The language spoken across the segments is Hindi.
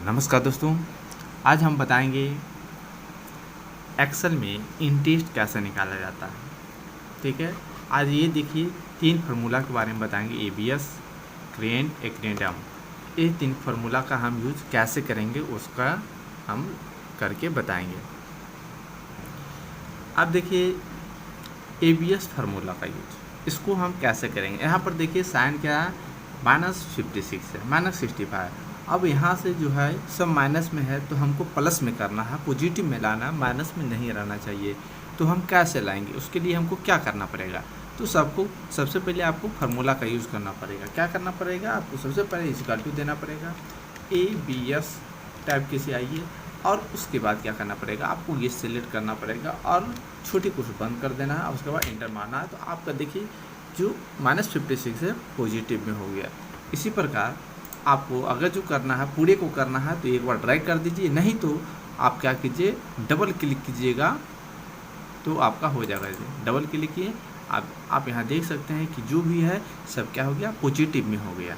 नमस्कार दोस्तों, आज हम बताएंगे एक्सेल में इंटरेस्ट कैसे निकाला जाता है। ठीक है, आज ये देखिए 3 फार्मूला के बारे में बताएंगे। एबीएस, क्रेंट, एक्रेंटम। ये 3 फार्मूला का हम यूज कैसे करेंगे उसका हम करके बताएंगे। अब देखिए एबीएस फार्मूला का यूज, इसको हम कैसे करेंगे। यहाँ पर देखिए साइन क्या है, -56 है, -65। अब यहाँ से जो है सब माइनस में है तो हमको प्लस में करना है, पॉजिटिव में लाना, माइनस में नहीं रहना चाहिए। तो हम कैसे लाएंगे, उसके लिए हमको क्या करना पड़ेगा। तो सबसे पहले आपको फार्मूला का यूज़ करना पड़ेगा। क्या करना पड़ेगा, आपको सबसे पहले इक्वल टू देना पड़ेगा, ABS टाइप के से आइए। और उसके बाद क्या करना पड़ेगा, आपको ये सिलेक्ट करना पड़ेगा और छोटी कुछ बंद कर देना है और उसके बाद इंटर मारना है। तो आपका देखिए जो -56 है पॉजिटिव में हो गया। इसी प्रकार आपको अगर जो करना है पूरे को करना है तो एक बार ड्रैग कर दीजिए, नहीं तो आप क्या कीजिए डबल क्लिक कीजिएगा तो आपका हो जाएगा। डबल क्लिक किए आप यहाँ देख सकते हैं कि जो भी है सब क्या हो गया, पॉजिटिव में हो गया।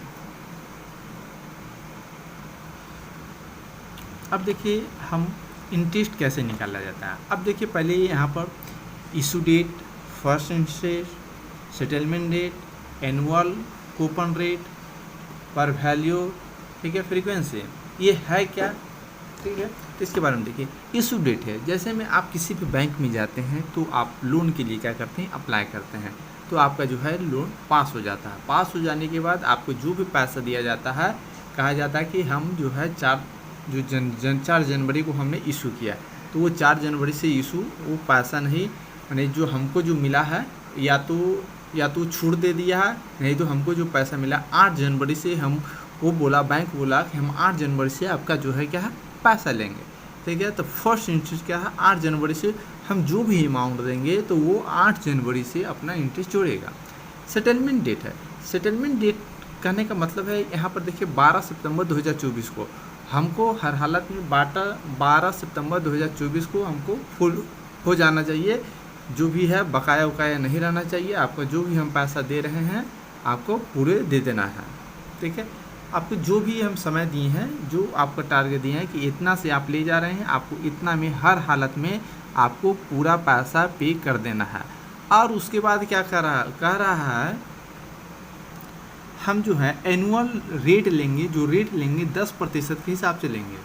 अब देखिए हम इंटरेस्ट कैसे निकाला जाता है। अब देखिए पहले यहाँ पर issue date, first interest, settlement date, annual, coupon rate, par value, ठीक है, फ्रीक्वेंसी, ये है क्या, ठीक है। तो इसके बारे में देखिए इशू डेट है। जैसे में आप किसी भी बैंक में जाते हैं तो आप लोन के लिए क्या करते हैं, अप्लाई करते हैं। तो आपका जो है लोन पास हो जाता है। पास हो जाने के बाद आपको जो भी पैसा दिया जाता है, कहा जाता है कि हम जो है 4 जनवरी को हमने इशू किया, तो वो 4 जनवरी से इशू वो पैसा नहीं, यानी जो हमको जो मिला है या तो छूट दे दिया है, नहीं तो हमको जो पैसा मिला 8 जनवरी से हम बैंक बोला कि हम 8 जनवरी से आपका जो है क्या है पैसा लेंगे। ठीक है, तो फर्स्ट इंटरेस्ट क्या है, 8 जनवरी से हम जो भी अमाउंट देंगे तो वो 8 जनवरी से अपना इंटरेस्ट जोड़ेगा। सेटलमेंट डेट है। सेटलमेंट डेट कहने का मतलब है यहाँ पर देखिए 12 सितंबर 2024 को हमको हर हालत में 12 सितंबर 2024 को हमको फुल हो जाना चाहिए। जो भी है बकाया उकाया नहीं रहना चाहिए। आपका जो भी हम पैसा दे रहे हैं आपको पूरे दे देना है। ठीक है, आपको जो भी हम समय दिए हैं, जो आपका टारगेट दिए हैं कि इतना से आप ले जा रहे हैं, आपको इतना में हर हालत में आपको पूरा पैसा पे कर देना है। और उसके बाद क्या कह रहा है, हम जो है एनुअल रेट लेंगे, जो रेट लेंगे 10% के हिसाब से लेंगे।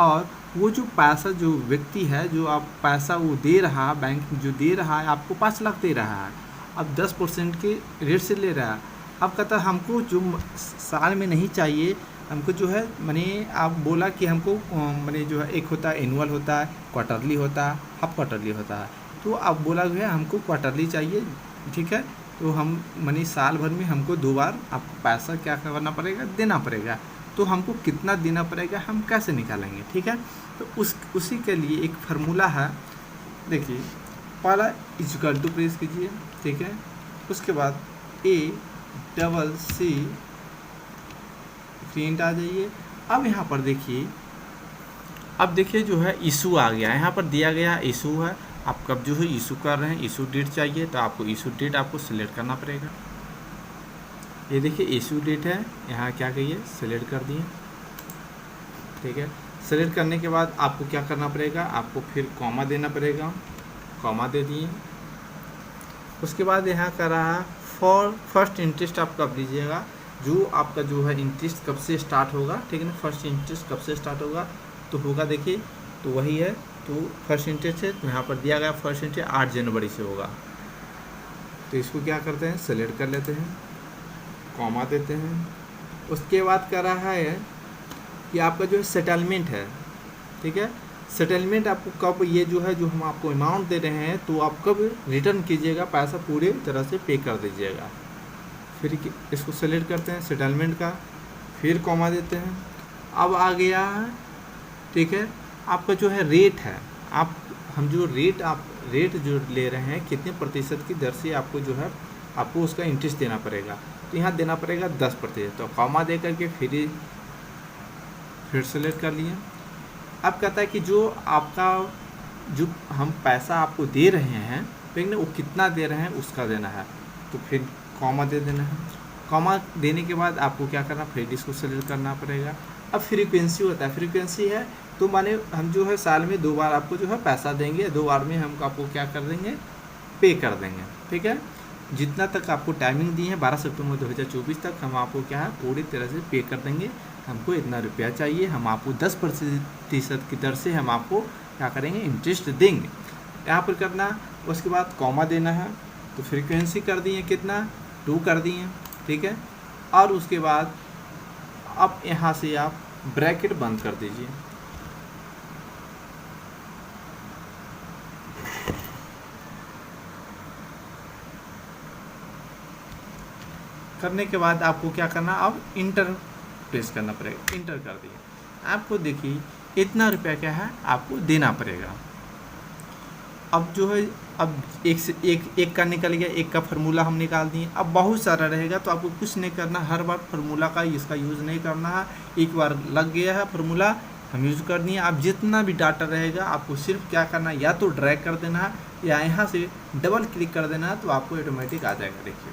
और वो जो पैसा जो व्यक्ति है, जो आप पैसा वो दे रहा है, बैंक जो दे रहा है आपको 5 लाख दे रहा है, अब 10% के रेट से ले रहा है। अब कहता है हमको जो साल में नहीं चाहिए, हमको जो है माने आप बोला कि हमको माने जो है एक होता है एनुअल होता है, क्वार्टरली होता है, हाफ क्वार्टरली होता है। तो आप बोला जो है हमको क्वार्टरली चाहिए। ठीक है, तो हम माने साल भर में हमको 2 बार आपको पैसा क्या करना पड़ेगा, देना पड़ेगा। तो हमको कितना देना पड़ेगा हम कैसे निकालेंगे। ठीक है, तो उसी के लिए एक फार्मूला है। देखिए पहला इक्वल टू प्रेस कीजिए, ठीक है, उसके बाद ACC प्रिंट आ जाइए। अब यहाँ पर देखिए, अब देखिए जो है इशू आ गया, यहाँ पर दिया गया इशू है। आप कब जो है इशू कर रहे हैं, इशू डेट चाहिए तो आपको इशू डेट आपको सिलेक्ट करना पड़ेगा। ये देखिए इशू डेट है, यहाँ क्या कहिए सेलेक्ट कर दिए। ठीक है, सेलेक्ट करने के बाद आपको क्या करना पड़ेगा, आपको फिर कॉमा देना पड़ेगा, कॉमा दे दिए। उसके बाद यहाँ कर रहा है फॉर फर्स्ट इंटरेस्ट आप कब लीजिएगा, जो आपका जो है इंटरेस्ट कब से स्टार्ट होगा। ठीक है ना, फर्स्ट इंटरेस्ट कब से स्टार्ट होगा तो होगा देखिए तो वही है, तो फर्स्ट इंटरेस्ट है तो यहाँ पर दिया गया फर्स्ट इंटरेस्ट 8 जनवरी से होगा। तो इसको क्या करते हैं, सेलेक्ट कर लेते हैं, कॉमा देते हैं। उसके बाद कर रहा है कि आपका जो सेटलमेंट है, ठीक है, सेटलमेंट आपको कब, ये जो है जो हम आपको अमाउंट दे रहे हैं तो आप कब रिटर्न कीजिएगा, पैसा पूरे तरह से पे कर दीजिएगा। फिर इसको सेलेक्ट करते हैं सेटलमेंट का, फिर कॉमा देते हैं। अब आ गया है, ठीक है, आपका जो है रेट है, हम जो रेट जो ले रहे हैं कितने प्रतिशत की दर से आपको जो है आपको उसका इंटरेस्ट देना पड़ेगा। तो यहाँ देना पड़ेगा 10%। तो कॉमा दे करके फिर सेलेक्ट कर लिए। अब कहता है कि जो हम पैसा आपको दे रहे हैं, ठीक है, वो कितना दे रहे हैं उसका देना है। तो फिर कॉमा दे देना है। कॉमा देने के बाद आपको क्या करना, फिर इसको सेलेक्ट करना पड़ेगा। अब फ्रीक्वेंसी होता है, फ्रीक्वेंसी है तो माने हम जो है साल में 2 बार आपको जो है पैसा देंगे, 2 बार में हम आपको क्या कर देंगे, पे कर देंगे, ठीक है। जितना तक आपको टाइमिंग दी है 12 सितंबर 2024 तक हम आपको क्या है पूरी तरह से पे कर देंगे। हमको इतना रुपया चाहिए, हम आपको 10% की दर से हम आपको क्या करेंगे, इंटरेस्ट देंगे। यहाँ पर करना, उसके बाद कॉमा देना है, तो फ्रीक्वेंसी कर दिए कितना 2 कर दिए, ठीक है। और उसके बाद अब यहाँ से आप ब्रैकेट बंद कर दीजिए। करने के बाद आपको क्या करना, अब इंटर प्रेस करना पड़ेगा। इंटर कर दिए, आपको देखिए इतना रुपया क्या है आपको देना पड़ेगा। अब जो है अब एक से एक का निकल गया, एक का फार्मूला हम निकाल दिए। अब बहुत सारा रहेगा तो आपको कुछ नहीं करना, हर बार फार्मूला का इसका यूज़ नहीं करना है। एक बार लग गया है फार्मूला हम यूज़ कर दिए। अब जितना भी डाटा रहेगा आपको सिर्फ क्या करना है, या तो ड्रैग कर देना है या यहाँ से डबल क्लिक कर देना है, तो आपको ऑटोमेटिक आ जाएगा। देखिए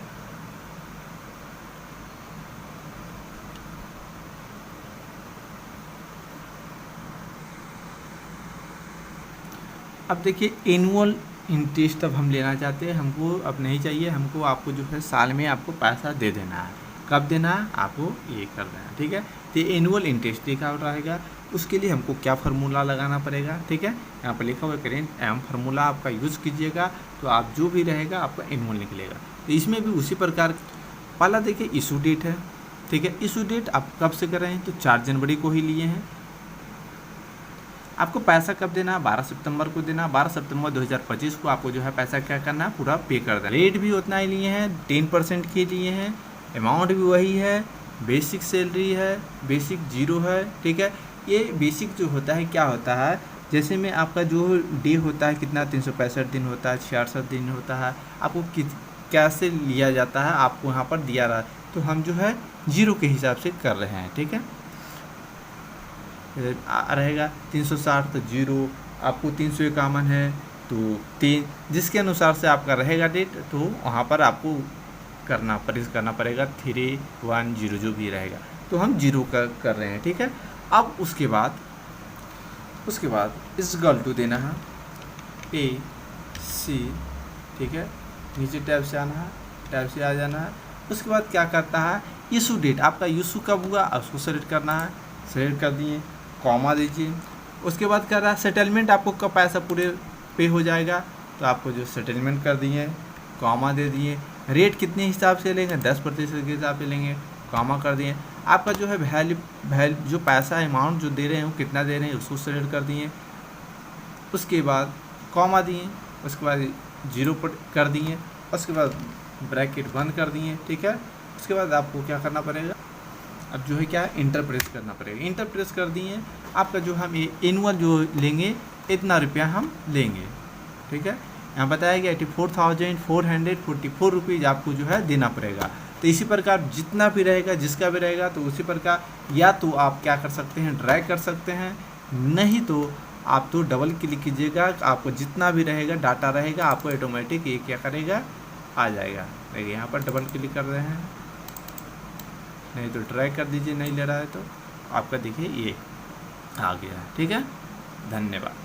अब देखिए एनुअल इंटरेस्ट अब हम लेना चाहते हैं, हमको अब नहीं चाहिए, हमको आपको जो है साल में आपको पैसा दे देना है। कब देना है आपको, ये कर देना है, ठीक है। तो एनुअल इंटरेस्ट लिखा हुआ रहेगा, उसके लिए हमको क्या फार्मूला लगाना पड़ेगा, ठीक है। यहाँ पर लिखा हुआ करेंट एम फार्मूला आपका यूज़ कीजिएगा, तो आप जो भी रहेगा आपका एनुअल निकलेगा। तो इसमें भी उसी प्रकार पहला देखिए इशू डेट है, ठीक है। इशू डेट आप कब से कर रहे हैं, तो 4 जनवरी को ही लिए हैं। आपको पैसा कब देना है, 12 सितंबर को देना। 12 सितंबर 2025 को आपको जो है पैसा क्या करना है, पूरा पे कर देना। रेट भी उतना ही लिए हैं, 10% के लिए हैं। अमाउंट भी वही है, बेसिक सैलरी है, बेसिक 0 है, ठीक है। ये बेसिक जो होता है क्या होता है, जैसे में आपका जो डे होता है कितना 365 दिन होता है, 66 दिन होता है, आपको कैसे लिया जाता है आपको यहाँ पर दिया रहा है, तो हम जो है 0 के हिसाब से कर रहे हैं, ठीक है। रहेगा 360 तो 0, आपको 351 है तो 3, जिसके अनुसार से आपका रहेगा डेट, तो वहाँ पर आपको करना पड़ेगा 310 जो भी रहेगा, तो हम 0 का कर रहे हैं, ठीक है। अब उसके बाद इस गल टू देना है AC, ठीक है। नीचे टैब से आना है, टैब से आ जाना है। उसके बाद क्या करता है, इशू डेट आपका इशू कब हुआ उसको सेलेक्ट करना है, सेलेक्ट कर दिए, कॉमा दीजिए। उसके बाद कर रहा है सेटलमेंट, आपको कब पैसा पूरे पे हो जाएगा, तो आपको जो सेटलमेंट कर दिए, कॉमा दे दिए। रेट कितने हिसाब से लेंगे, 10% के हिसाब से लेंगे, कॉमा कर दिए। आपका जो है वैल्यू जो पैसा अमाउंट जो दे रहे हैं वो कितना दे रहे हैं उसको सेलेक्ट कर दिए। उसके बाद कॉमा दिए, उसके बाद 0 पर कर दिए, उसके बाद ब्रैकेट बंद कर दिए, ठीक है। उसके बाद आपको क्या करना पड़ेगा, अब जो है क्या इंटर प्रेस करना पड़ेगा। इंटर प्रेस कर दिए, आपका जो हम एनुअल जो लेंगे इतना रुपया हम लेंगे, ठीक है। यहाँ बताया गया 84,444 रुपीज़ आपको जो है देना पड़ेगा। तो इसी प्रकार जितना भी रहेगा, जिसका भी रहेगा, तो उसी प्रकार या तो आप क्या कर सकते हैं, ड्रैग कर सकते हैं, नहीं तो आप तो डबल क्लिक कीजिएगा, आपको जितना भी रहेगा डाटा रहेगा आपको ऑटोमेटिक ये क्या करेगा, आ जाएगा। देखिए यहाँ पर डबल क्लिक कर रहे हैं, नहीं तो ड्रैग कर दीजिए, नहीं ले रहा है तो आपका देखिए ये आ गया, ठीक है। धन्यवाद।